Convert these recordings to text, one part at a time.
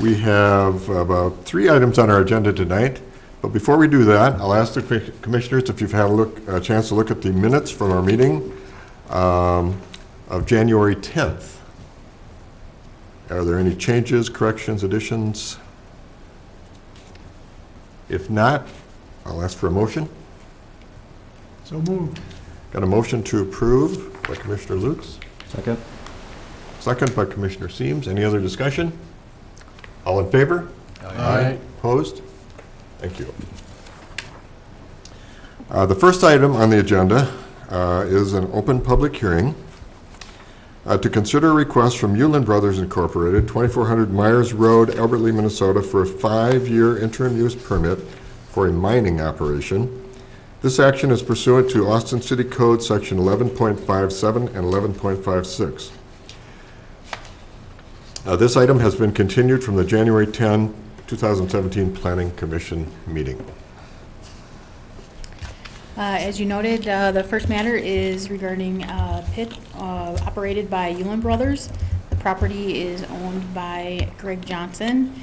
We have about 3 items on our agenda tonight, but before we do that, I'll ask the commissioners if you've had a chance to look at the minutes from our meeting of January 10th. Are there any changes, corrections, additions? If not, I'll ask for a motion. So moved. Got a motion to approve by Commissioner Lutz. Second. Second by Commissioner Siems. Any other discussion? All in favor? Aye. Opposed? Thank you. The first item on the agenda is an open public hearing to consider a request from Ulen Brothers Incorporated, 2400 Myers Road, Albert Lea, Minnesota, for a 5-year interim use permit for a mining operation. This action is pursuant to Austin City Code Section 11.57 and 11.56. This item has been continued from the January 10, 2017 Planning Commission meeting. As you noted, the first matter is regarding a pit operated by Ulen Brothers. The property is owned by Greg Johnson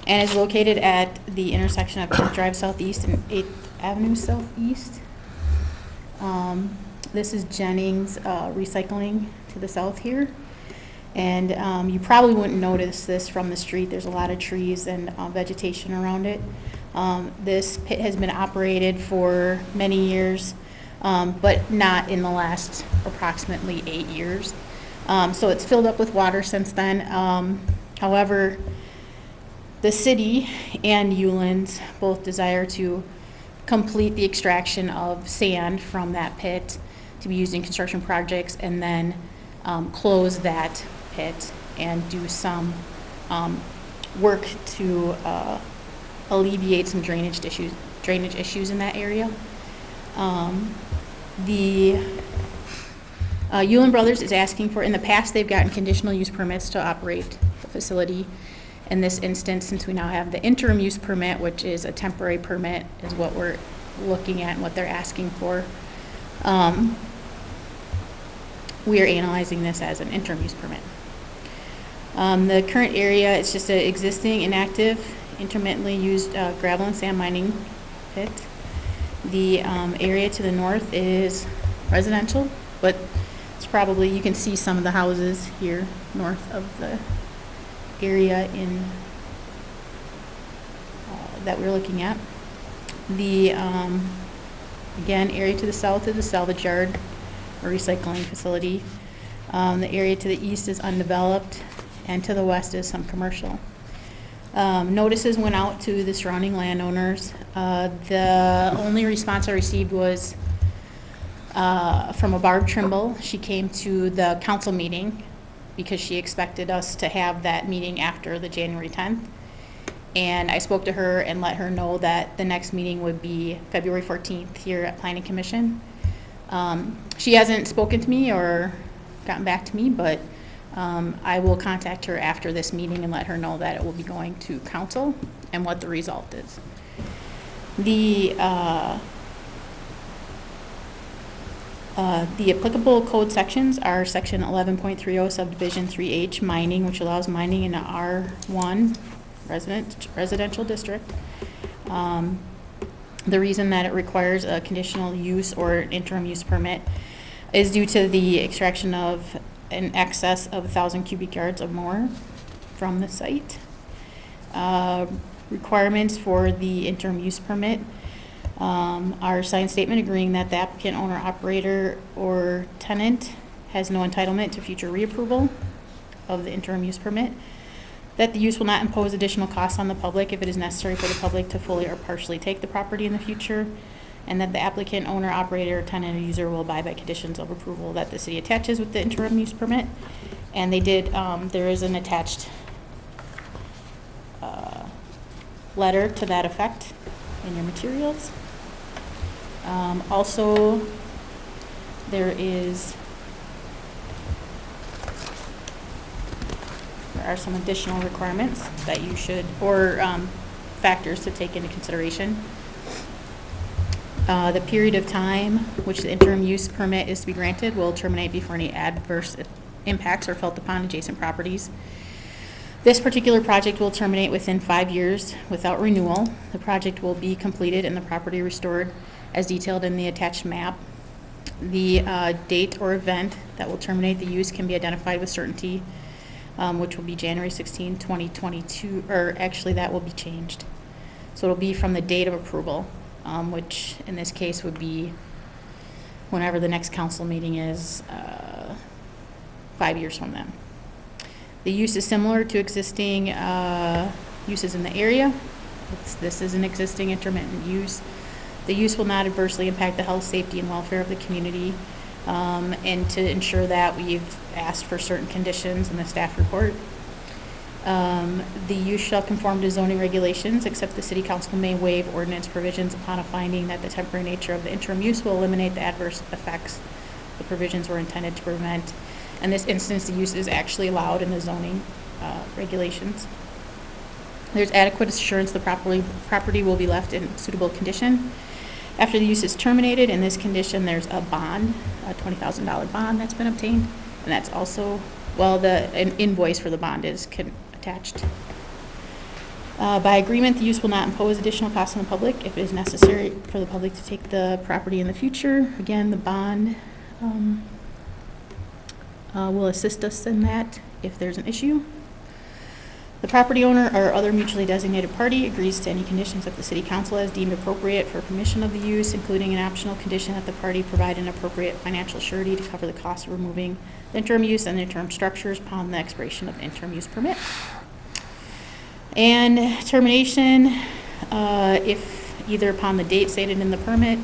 and is located at the intersection of 8th Drive Southeast and 8th Avenue Southeast. This is Jennings Recycling to the south here. And you probably wouldn't notice this from the street. There's a lot of trees and vegetation around it. This pit has been operated for many years, but not in the last approximately 8 years. So it's filled up with water since then. However, the city and Ulen's both desire to complete the extraction of sand from that pit to be used in construction projects and then close that pit and do some work to alleviate some drainage issues in that area. The Ulen Brothers is asking for, in the past they've gotten conditional use permits to operate the facility. In this instance, since we now have the interim use permit, which is a temporary permit, is what we're looking at and what they're asking for. We are analyzing this as an interim use permit. The current area is just an existing inactive, intermittently used gravel and sand mining pit. The area to the north is residential, but it's probably, you can see some of the houses here north of the area in that we're looking at. The again, area to the south is the salvage yard or recycling facility. The area to the east is undeveloped, and to the west is some commercial. Notices went out to the surrounding landowners. The only response I received was from a Barb Trimble. She came to the council meeting because she expected us to have that meeting after the January 10th. And I spoke to her and let her know that the next meeting would be February 14th here at Planning Commission. She hasn't spoken to me or gotten back to me, but I will contact her after this meeting and let her know that it will be going to council and what the result is. The applicable code sections are section 11.30 subdivision 3H mining, which allows mining in a R1 residential district. The reason that it requires a conditional use or an interim use permit is due to the extraction of in excess of 1,000 cubic yards or more from the site. Requirements for the interim use permit are signed statement agreeing that the applicant, owner, operator, or tenant has no entitlement to future reapproval of the interim use permit, that the use will not impose additional costs on the public if it is necessary for the public to fully or partially take the property in the future, and that the applicant, owner, operator, tenant, or user will abide by conditions of approval that the city attaches with the interim use permit. And they did, there is an attached letter to that effect in your materials. Also, there are some additional requirements that you should, or factors to take into consideration. The period of time which the interim use permit is to be granted will terminate before any adverse impacts are felt upon adjacent properties. This particular project will terminate within 5 years without renewal. The project will be completed and the property restored as detailed in the attached map. The date or event that will terminate the use can be identified with certainty, which will be January 16, 2022, or actually that will be changed. So it'll be from the date of approval, which in this case would be whenever the next council meeting is, 5 years from then. The use is similar to existing uses in the area. This is an existing intermittent use. The use will not adversely impact the health, safety, and welfare of the community. And to ensure that, we've asked for certain conditions in the staff report. The use shall conform to zoning regulations, except the city council may waive ordinance provisions upon a finding that the temporary nature of the interim use will eliminate the adverse effects the provisions were intended to prevent. In this instance, the use is actually allowed in the zoning regulations. There's adequate assurance the property will be left in suitable condition. After the use is terminated, in this condition, there's a bond, a $20,000 bond that's been obtained, and that's also, well, an invoice for the bond is attached. By agreement, the use will not impose additional costs on the public if it is necessary for the public to take the property in the future. Again, the bond will assist us in that if there's an issue. The property owner or other mutually designated party agrees to any conditions that the city council has deemed appropriate for permission of the use, including an optional condition that the party provide an appropriate financial surety to cover the cost of removing the interim use and the interim structures upon the expiration of the interim use permit. And termination, if either upon the date stated in the permit,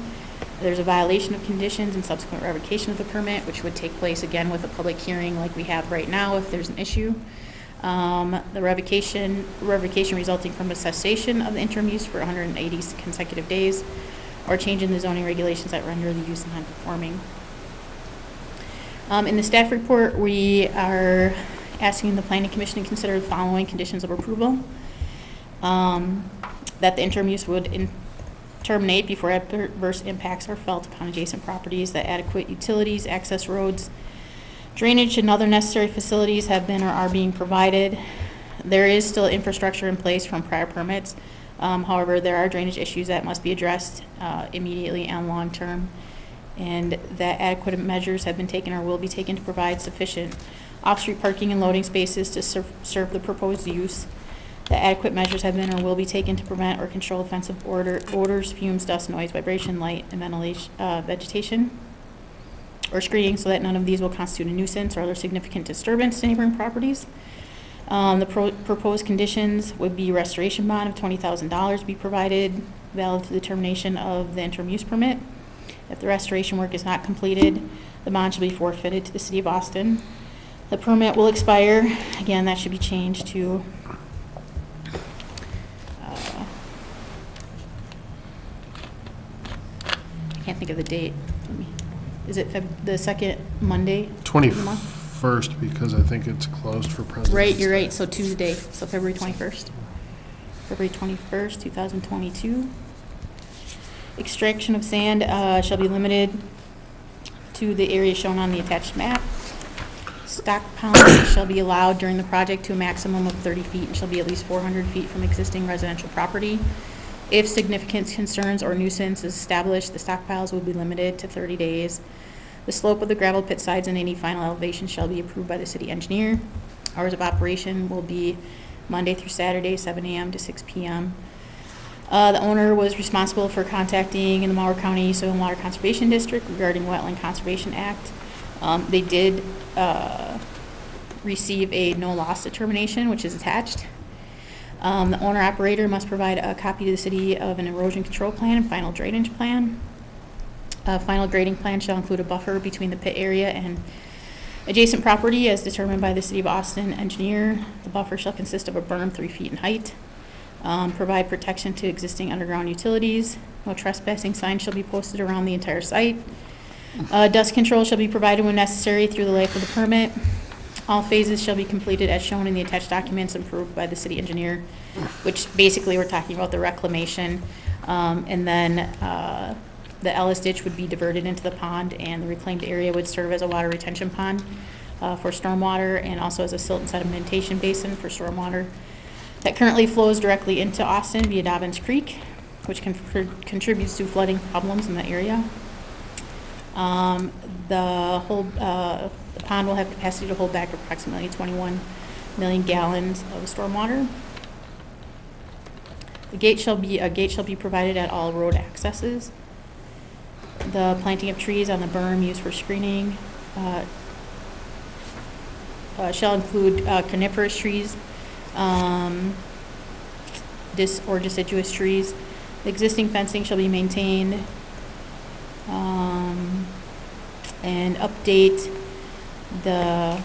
there's a violation of conditions and subsequent revocation of the permit, which would take place again with a public hearing like we have right now if there's an issue. The revocation resulting from a cessation of the interim use for 180 consecutive days, or change in the zoning regulations that render the use non-conforming. In the staff report, we are asking the Planning Commission to consider the following conditions of approval. That the interim use would terminate before adverse impacts are felt upon adjacent properties, that adequate utilities, access roads, drainage, and other necessary facilities have been or are being provided. There is still infrastructure in place from prior permits. However, there are drainage issues that must be addressed immediately and long term, and that adequate measures have been taken or will be taken to provide sufficient off-street parking and loading spaces to serve the proposed use. That adequate measures have been or will be taken to prevent or control offensive odors, fumes, dust, noise, vibration, light, and ventilation, vegetation, or screening, so that none of these will constitute a nuisance or other significant disturbance to neighboring properties. The proposed conditions would be restoration bond of $20,000 be provided, valid to the termination of the interim use permit. If the restoration work is not completed, the bond shall be forfeited to the city of Boston. The permit will expire. Again, that should be changed to I can't think of the date. Is it the second Monday? of the month? 21st, because I think it's closed for President's Right, you're Day. right, so Tuesday, so February 21st. February 21st, 2022. Extraction of sand shall be limited to the area shown on the attached map. Stockpiling shall be allowed during the project to a maximum of 30 feet and shall be at least 400 feet from existing residential property. If significant concerns or nuisance is established, the stockpiles will be limited to 30 days. The slope of the gravel pit sides and any final elevation shall be approved by the city engineer. Hours of operation will be Monday through Saturday, 7 a.m. to 6 p.m. The owner was responsible for contacting the Malheur County Soil and Water Conservation District regarding Wetland Conservation Act. They did receive a no loss determination, which is attached. The owner-operator must provide a copy to the city of an erosion control plan and final drainage plan. A final grading plan shall include a buffer between the pit area and adjacent property as determined by the city of Boston engineer. The buffer shall consist of a berm 3 feet in height. Provide protection to existing underground utilities. No trespassing signs shall be posted around the entire site. Dust control shall be provided when necessary through the life of the permit. All phases shall be completed as shown in the attached documents approved by the city engineer, which basically we're talking about the reclamation. And then the Ellis ditch would be diverted into the pond and the reclaimed area would serve as a water retention pond. for stormwater, and also as a silt and sedimentation basin for stormwater that currently flows directly into Austin via Dobbins Creek, which contributes to flooding problems in the area. The pond will have capacity to hold back approximately 21 million gallons of stormwater. A gate shall be provided at all road accesses. The planting of trees on the berm used for screening shall include coniferous trees, deciduous trees. The existing fencing shall be maintained, and update the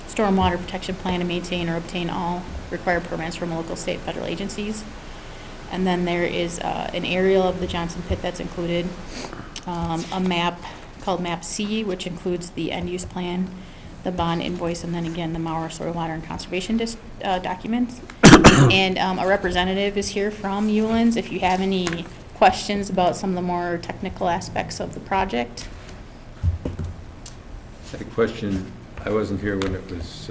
stormwater protection plan to maintain or obtain all required permits from local, state, federal agencies. And then there is an aerial of the Johnson Pit that's included, a map called Map C, which includes the end-use plan, the bond invoice, and then again, the Mauer Soil, Water, and Conservation documents. And a representative is here from Ulands if you have any questions about some of the more technical aspects of the project. A question, I wasn't here when it was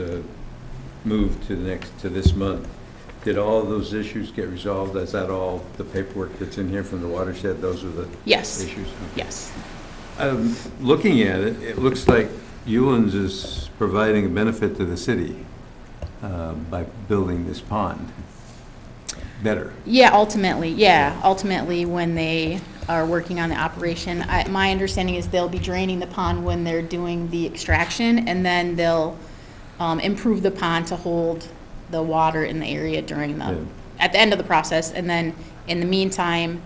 moved to this month. Did all of those issues get resolved? Is that all the paperwork that's in here from the watershed? Those are the Yes. issues? Yes. Looking at it, it looks like Ulands is providing a benefit to the city by building this pond better. Yeah, ultimately when they are working on the operation, my understanding is they'll be draining the pond when they're doing the extraction, and then they'll improve the pond to hold the water in the area during at the end of the process. And then in the meantime,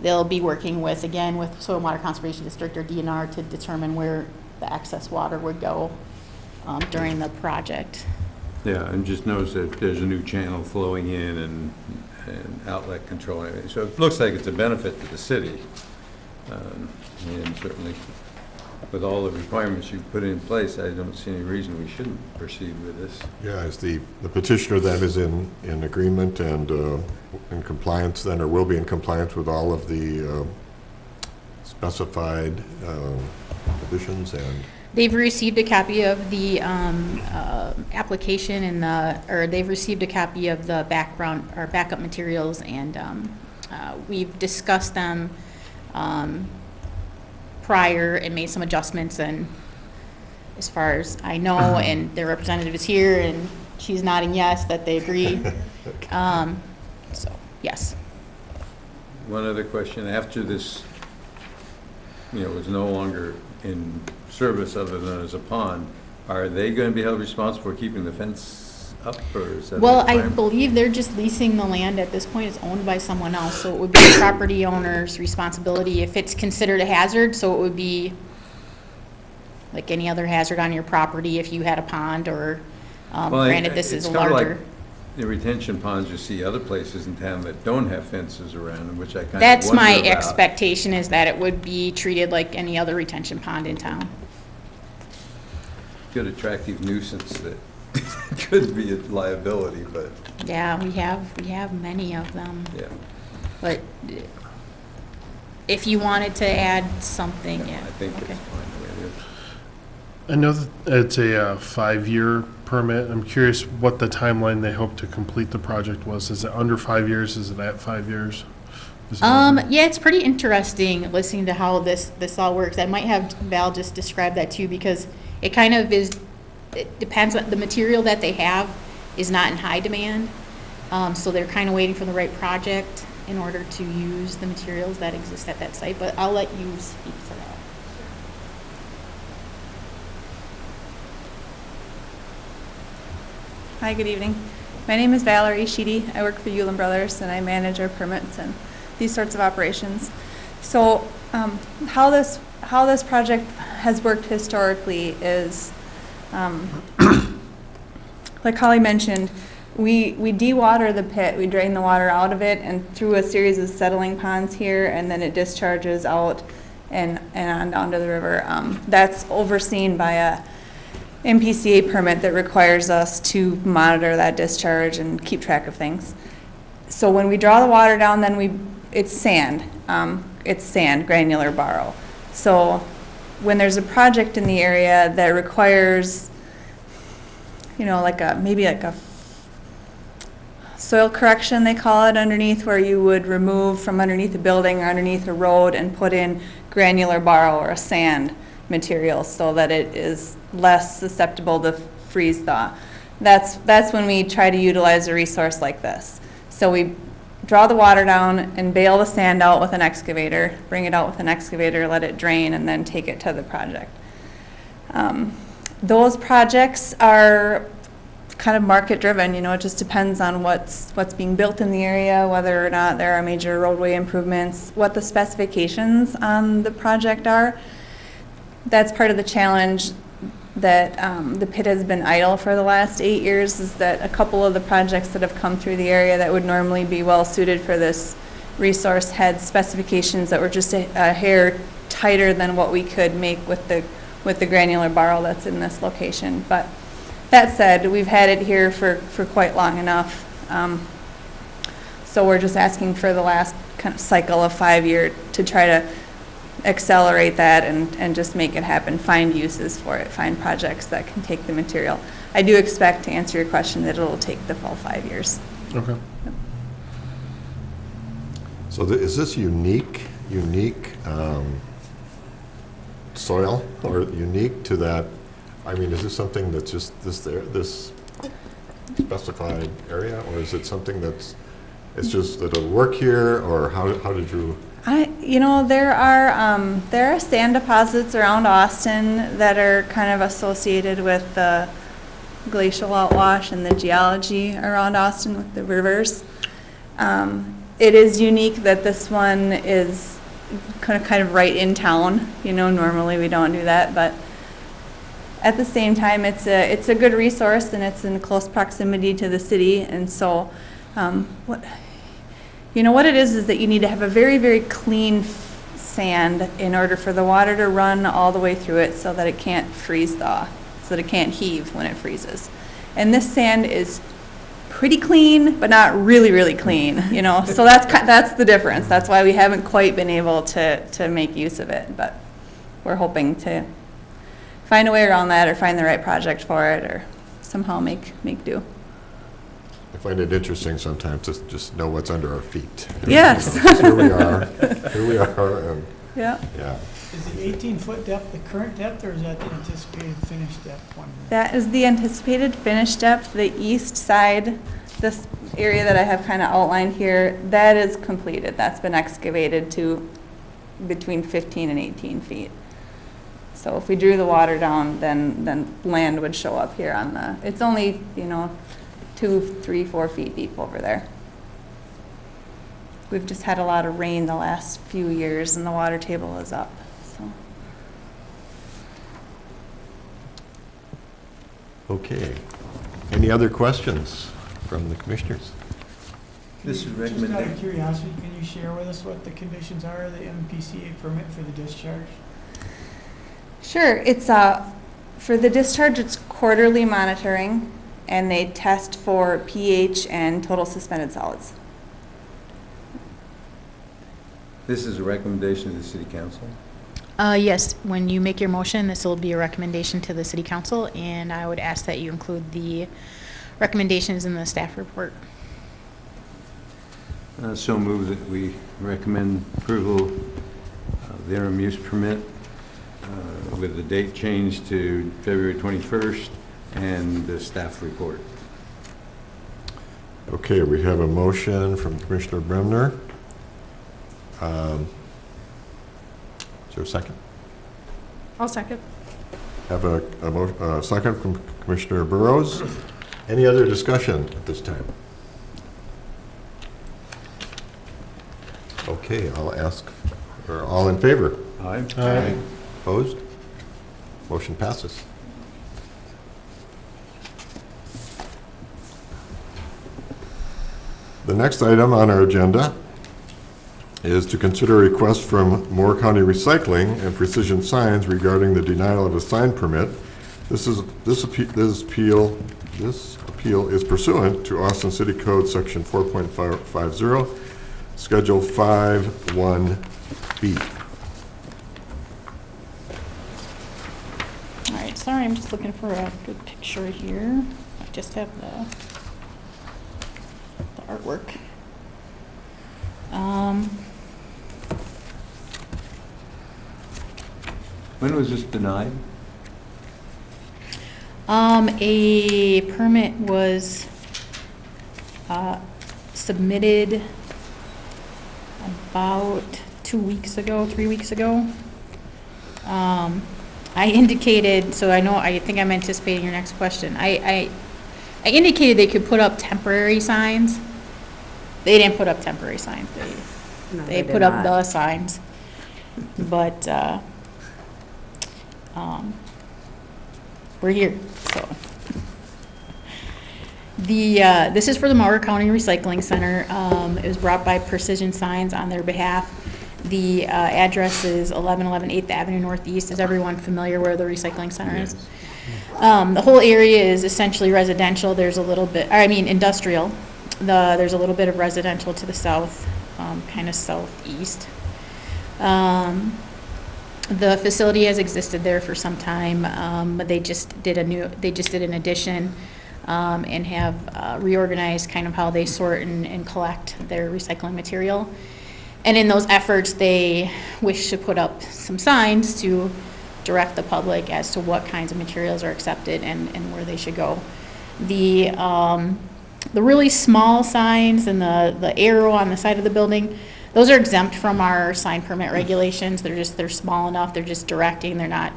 they'll be working with Soil and Water Conservation District or DNR to determine where the excess water would go during the project. Yeah, and just notice that there's a new channel flowing in and outlet control. So it looks like it's a benefit to the city. And certainly with all the requirements you've put in place, I don't see any reason we shouldn't proceed with this. Yeah, as the petitioner then is in agreement and in compliance then, or will be in compliance with all of the specified conditions, and They've received a copy of the application or they've received a copy of the background or backup materials, and we've discussed them prior and made some adjustments, and as far as I know, and their representative is here and she's nodding yes that they agree. So, yes. One other question, after this, is no longer in service other than as a pond, are they going to be held responsible for keeping the fence up, or is that a Well, I requirement? believe they're just leasing the land at this point. It's owned by someone else, so it would be the property owner's responsibility if it's considered a hazard. So it would be like any other hazard on your property if you had a pond, or granted this is a It's kind of larger. like the retention ponds you see other places in town that don't have fences around them, which I kind of wonder That's my about. expectation, is that it would be treated like any other retention pond in town. Good attractive nuisance that could be a liability, but, Yeah, we have many of them. yeah. But if you wanted to add something, yeah. I think it's okay. fine the way it is. I know that it's a 5-year permit. I'm curious what the timeline they hope to complete the project was. Is it under 5 years? Is it at 5 years? Is it over? Yeah, it's pretty interesting listening to how this all works. I might have Val just describe that too, because it kind of is, it depends on the material that they have is not in high demand. So they're kind of waiting for the right project in order to use the materials that exist at that site, but I'll let you speak to that. Hi, good evening. My name is Valerie Sheedy. I work for Ulan Brothers, and I manage our permits and these sorts of operations. So, how this project has worked historically is, like Holly mentioned, we dewater the pit. We drain the water out of it and through a series of settling ponds here, and then it discharges out and on down to the river. That's overseen by a MPCA permit that requires us to monitor that discharge and keep track of things. So when we draw the water down, then it's sand, granular borrow. So when there's a project in the area that requires, maybe like a soil correction, they call it, underneath, where you would remove from underneath a building or underneath a road and put in granular borrow or a sand material so that it is less susceptible to freeze thaw. That's when we try to utilize a resource like this. So we draw the water down and bale the sand out with an excavator, bring it out with an excavator, let it drain, and then take it to the project. Those projects are kind of market driven, it just depends on what's being built in the area, whether or not there are major roadway improvements, what the specifications on the project are. That's part of the challenge that the pit has been idle for the last 8 years, is that a couple of the projects that have come through the area that would normally be well suited for this resource had specifications that were just a hair tighter than what we could make with the granular borrow that's in this location. But that said, we've had it here for quite long enough. So we're just asking for the last kind of cycle of 5 year to try to accelerate that and just make it happen, find uses for it, find projects that can take the material. I do expect, to answer your question, that it'll take the full 5 years. Okay. So is this unique soil, or unique to that? I mean, is this something that's just this specified area, or is it something it's just that it'll work here, or how did you? There are sand deposits around Austin that are kind of associated with the glacial outwash and the geology around Austin with the rivers. It is unique that this one is kind of right in town. Normally we don't do that, but at the same time, it's a good resource, and it's in close proximity to the city. And so, what it is that you need to have a very, very clean sand in order for the water to run all the way through it, so that it can't freeze thaw, so that it can't heave when it freezes. And this sand is pretty clean, but not really, really clean. So that's the difference. That's why we haven't quite been able to make use of it, but we're hoping to find a way around that, or find the right project for it, or somehow make do. I find it interesting sometimes to just know what's under our feet. Yes. Here we are, and Yeah. yeah. Is the 18-foot depth the current depth, or is that the anticipated finished depth one? That is the anticipated finish depth. The east side, this area that I have kind of outlined here, that is completed. That's been excavated to between 15 and 18 feet. So if we drew the water down, then land would show up here on the, it's only, 2, 3, 4 feet deep over there. We've just had a lot of rain the last few years, and the water table is up, so. Okay. Any other questions from the commissioners? This is Just out recommended. of curiosity, can you share with us what the conditions are of the MPCA permit for the discharge? Sure, it's for the discharge, it's quarterly monitoring, and they test for pH and total suspended solids. This is a recommendation of the city council. Yes, when you make your motion, this will be a recommendation to the city council, and I would ask that you include the recommendations in the staff report. So move that we recommend approval of the interim use permit with the date changed to February 21st and the staff report. Okay, we have a motion from Commissioner Bremner. Is there a second? I'll second. Have a second from Commissioner Burrows. Any other discussion at this time? Okay, I'll ask, or all in favor? Aye. Aye. Opposed? Motion passes. The next item on our agenda is to consider a request from Moore County Recycling and Precision Signs regarding the denial of a sign permit. This appeal is pursuant to Austin City Code Section 4.50, Schedule 5.1B. sorry, I'm just looking for a good picture here. I just have the artwork. When was this denied? A permit was submitted about 2 weeks ago, 3 weeks ago. I indicated, so I think I'm anticipating your next question. I indicated they could put up temporary signs. They didn't put up temporary signs. They put up the signs. But we're here, so. This is for the Mower County Recycling Center. It was brought by Precision Signs on their behalf. The address is 1111 8th Avenue Northeast. Is everyone familiar where the recycling center is? The whole area is essentially residential. There's a little bit, industrial. There's a little bit of residential to the south, kind of southeast. The facility has existed there for some time, but they just did an addition and have reorganized kind of how they sort and collect their recycling material. And in those efforts, they wish to put up some signs to direct the public as to what kinds of materials are accepted and where they should go. The really small signs and the arrow on the side of the building, those are exempt from our sign permit regulations. They're small enough. They're just directing. They're not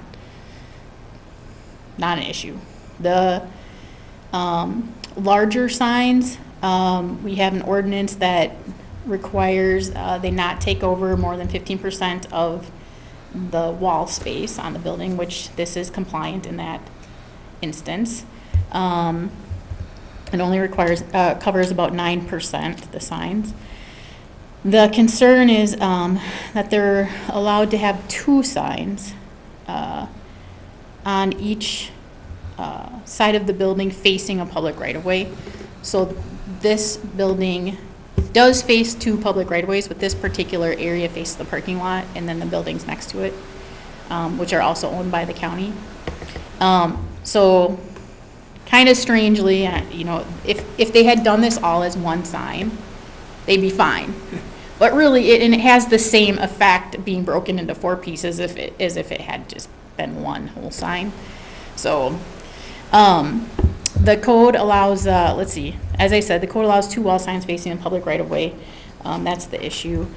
an issue. The larger signs, we have an ordinance that requires they not take over more than 15% of the wall space on the building, which this is compliant in that instance. It only covers about 9% the signs. The concern is that they're allowed to have 2 signs on each side of the building facing a public right-of-way. So this building does face 2 public right-of-ways, but this particular area faces the parking lot and then the buildings next to it, which are also owned by the county. So kind of strangely, if they had done this all as one sign, they'd be fine. But really, it has the same effect being broken into 4 pieces as if it had just been one whole sign. So the code allows, let's see, as I said, the code allows 2 wall signs facing a public right-of-way. That's the issue.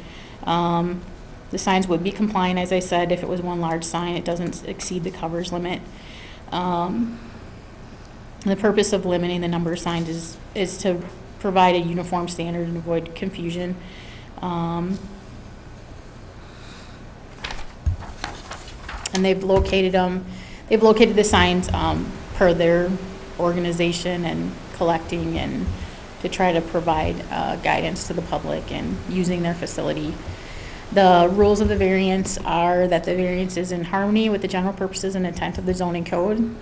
The signs would be compliant, as I said, if it was one large sign. It doesn't exceed the covers limit. The purpose of limiting the number of signs is to provide a uniform standard and avoid confusion. And they've located the signs per their organization and collecting and to try to provide guidance to the public and using their facility. The rules of the variance are that the variance is in harmony with the general purposes and intent of the zoning code.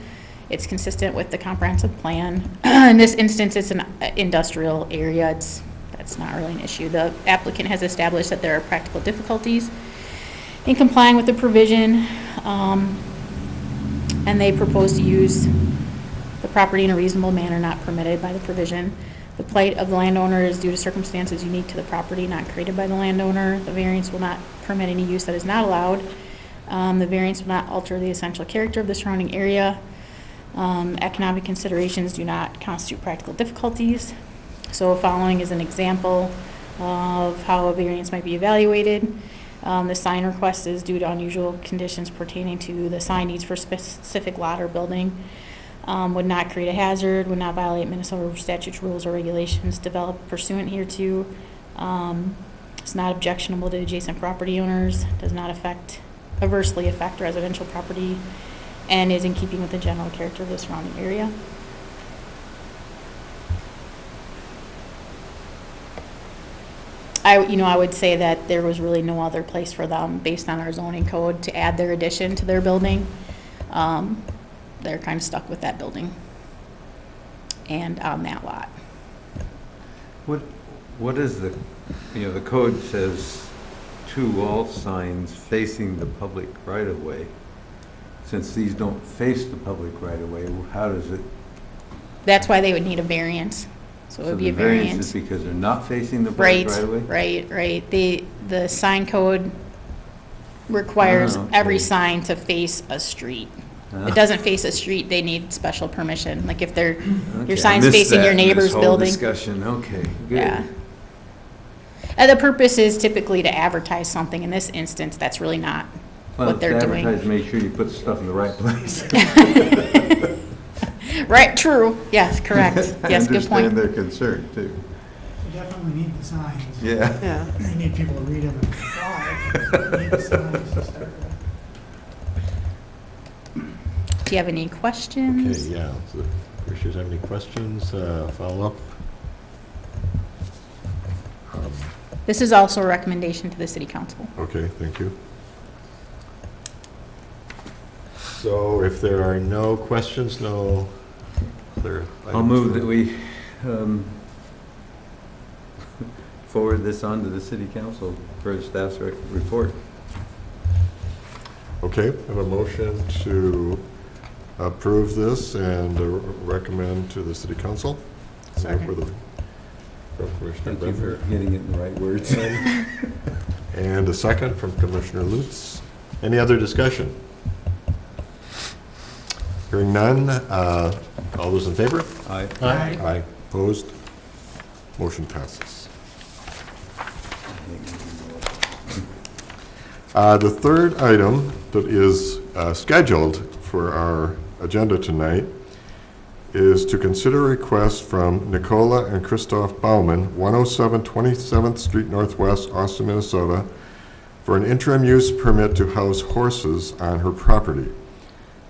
It's consistent with the comprehensive plan. In this instance, it's an industrial area. That's not really an issue. The applicant has established that there are practical difficulties in complying with the provision, and they propose to use the property in a reasonable manner not permitted by the provision. The plight of the landowner is due to circumstances unique to the property, not created by the landowner. The variance will not permit any use that is not allowed. The variance will not alter the essential character of the surrounding area. Economic considerations do not constitute practical difficulties. So following is an example of how a variance might be evaluated. The sign request is due to unusual conditions pertaining to the sign needs for specific lot or building. Would not create a hazard, would not violate Minnesota statutes, rules, or regulations developed pursuant hereto. It's not objectionable to adjacent property owners, does not adversely affect residential property, and is in keeping with the general character of the surrounding area. I would say that there was really no other place for them, based on our zoning code, to add their addition to their building. They're kind of stuck with that building and on that lot. What is the code says 2 wall signs facing the public right-of-way. since these don't face the public right away, how does it? That's why they would need a variance. So it would be a the variance variance. is because they're not facing the public Right, right away? right. The sign code requires Oh, every okay. sign to face a street. Ah. If it doesn't face a street, they need special permission. Like if Okay, your I sign's missed facing that your in this neighbor's whole building. discussion, okay, good. Yeah. And the purpose is typically to advertise something. In this instance, that's really not Well, what they're to doing. advertise, make sure you put the stuff in the right place. Right, true. Yes, correct. Yes, good I point. understand their concern, too. You definitely need the signs. Yeah. Yeah. You need people to read them and comply. You need the signs to start with. Do you have any Okay, questions? yeah. So the commissioners have any questions, follow up? This is also a recommendation to the city council. Okay, thank you. So if there are no questions, no other items? I'll move for- that we forward this on to the city council for staff's report. Okay, I have a motion to approve this and recommend to the city council. Second. For the- From Commissioner Thank you for Brenner. getting it in the right words. And a second from Commissioner Lutz. Any other discussion? Hearing none, all those in favor? Aye. Aye. Aye. Opposed? Motion passes. The third item that is scheduled for our agenda tonight is to consider a request from Nicola and Christoph Bauman, 107 27th Street Northwest, Austin, Minnesota, for an interim use permit to house horses on her property.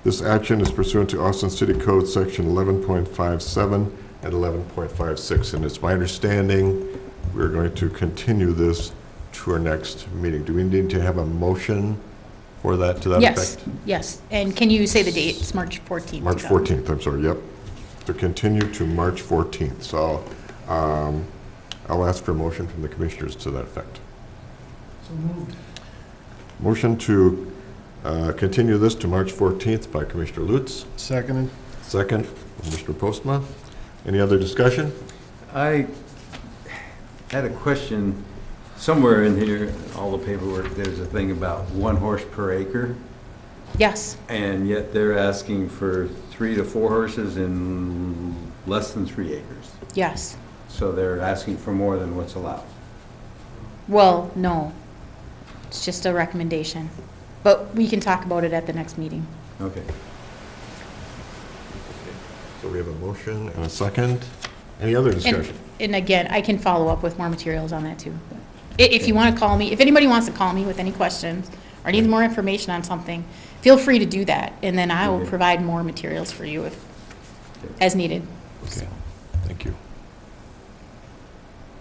This action is pursuant to Austin City Code Section 11.57 and 11.56, and it's my understanding we're going to continue this to our next meeting. Do we need to have a motion for that, to that Yes, effect? yes. And can you say the date? It's March 14th. March 14th, I'm sorry, yep. To continue to March 14th. So I'll ask for a motion from the commissioners to that effect. So moved. Motion to continue this to March 14th by Commissioner Lutz. Seconded. Second, Commissioner Postma. Any other discussion? I had a question, somewhere in here, all the paperwork, there's a thing about 1 horse per acre, Yes, and yet they're asking for 3 to 4 horses in less than 3 acres. yes. So they're asking for more than what's allowed. Well, no. It's just a recommendation. But we can talk about it at the next meeting. Okay. So we have a motion and a second. Any other discussion? And again, I can follow up with more materials on that too. If you want to call me, if anybody wants to call me with any questions or needs more information on something, feel free to do that. And then I will Okay. provide more materials for you as needed. Okay, thank you.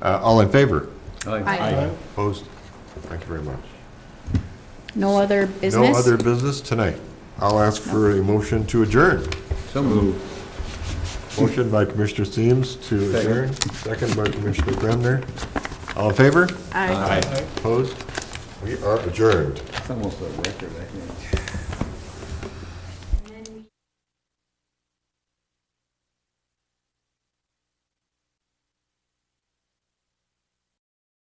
All in favor? Aye. Opposed? Thank you very much. No other No business? other business tonight. I'll ask for a motion to adjourn. So moved. Motion by Commissioner Seams to adjourn, second by Commissioner Bremner. All in favor? Aye. Opposed? We are adjourned. It's almost a record, I think.